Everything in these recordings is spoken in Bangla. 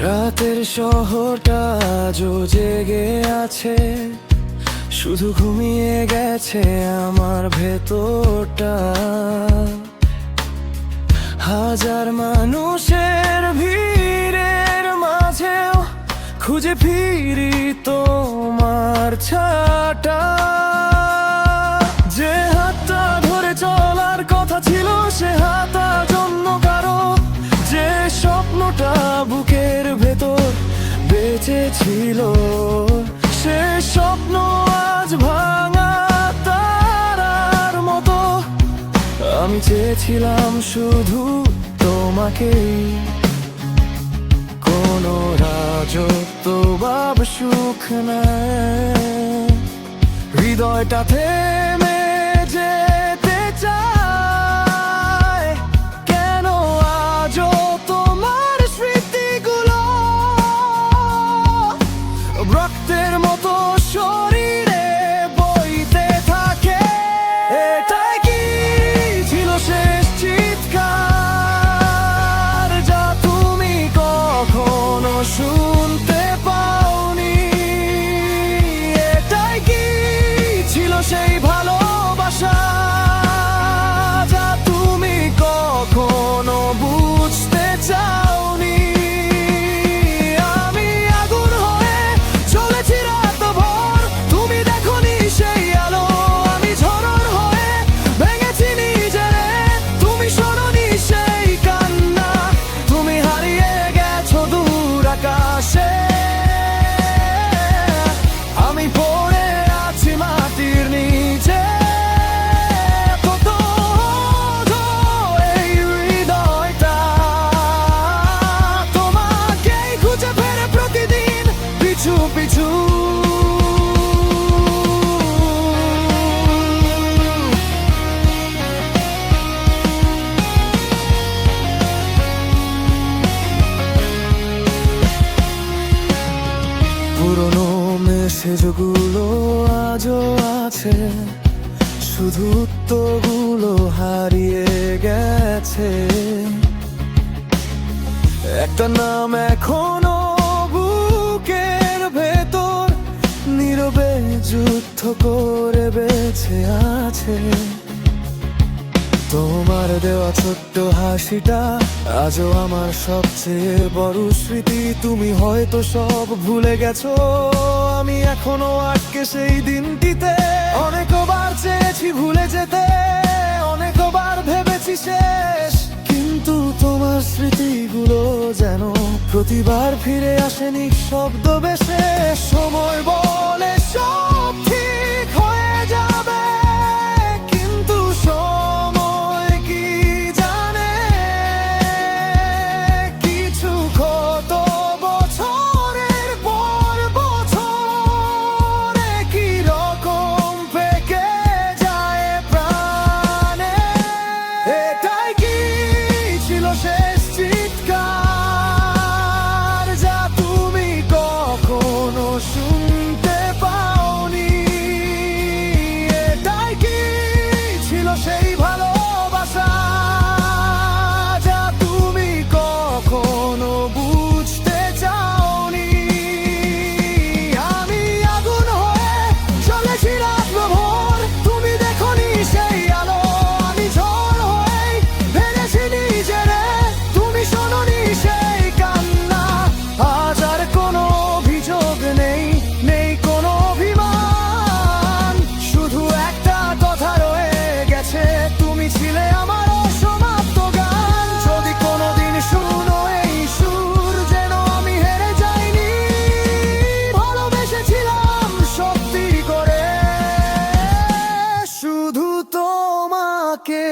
রাতের শহরটা আজও জেগে আছে, শুধু ঘুমিয়ে গেছে আমার ভেতরটা। হাজার মানুষের ভিড়ের মাঝেও খুঁজে ফিরি তোমার ছাটা। যে হাতটা ধরে চলার কথা ছিল সে হাত আজ অন্য কারো। যে স্বপ্নটা বুকের ভেতর বেঁচে ছিল সে স্বপ্ন আজ ভাঙা তারার মতো। আমি চেয়েছিলাম শুধু তোমাকেই, কোনো রাজত্ব বা সুখ নাই। হৃদয়টা থেমে যেতে চায়, কেন আজও তোমার স্মৃতিগুলো রক্তের মতো শরীরে বইতে থাকে। এটাই কি ছিল শেষ চিৎকার যা তুমি কখনো শুনতে পাওনি? এটাই কি ছিল সেই ভালোবাসা যা তুমি কখনো বুঝতে চাওনি? আমি আগুন হয়ে চলেছি রাতভর, তুমি দেখোনি সেই আলো। আমি ঝড় হয়ে ভেঙেছি নিজেরে, তুমি শোনোনি সেই কান্না। তুমি হারিয়ে গেছো দূর আকাশে, আমি পড়ে আছি মাটির নিচে। কত এই হৃদয়টা তোমাকেই খুঁজে ফেরে প্রতিদিন পিছু পিছু। পুরনো মেসেজগুলো আজও আছে, শুধু উত্তরগুলো হারিয়ে গেছে। একটা নাম এখনো বুকের ভেতর নীরবে যুদ্ধ করে বেঁচে আছে। তোমার দেওয়া ছোট্ট হাসিটা আজও আমার সবচেয়ে বড় স্মৃতি। তুমি হয়তো সব ভুলে গেছো, আমি এখনো আটকে সেই দিনটিতে। অনেকবার চেয়েছি ভুলে যেতে, অনেকবার ভেবেছি শেষ, কিন্তু তোমার স্মৃতিগুলো যেন প্রতিবার ফিরে আসে নিঃশব্দ বেশে। সময় বলে সব ঠিক হয়ে যাবে, কিন্তু সময় কি জানে কিছু কত বছরের পর বছর কি রকম থেকে যায় প্রাণে? এটাই কি ছিল শেষ চিৎকার যা তুমি কখনো শুনতে পাওনি? এটাই কি ছিল সেই ভালোবাসা যা তুমি কখনো বুঝতে চাওনি? আমি আগুন হয়ে চলেছি রাতভর, তুমি দেখোনি সেই আলো। আমি ঝড় হয়ে ভেঙেছি নিজেরে, তুমি শোনোনি সেই কান্না। আজ আর কোনো অভিযোগ নেই, নেই কোনো অভিমান, শুধু একটা কথা রয়ে গেছে, তুমি ছিলে আমার অসমাপ্ত গান। যদি কোনোদিন শুনো এই সুর, যেন আমি হেরে যাইনি, ভালোবেসেছিলাম সত্যি করে, শুধু তোমাকে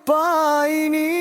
পাইনি।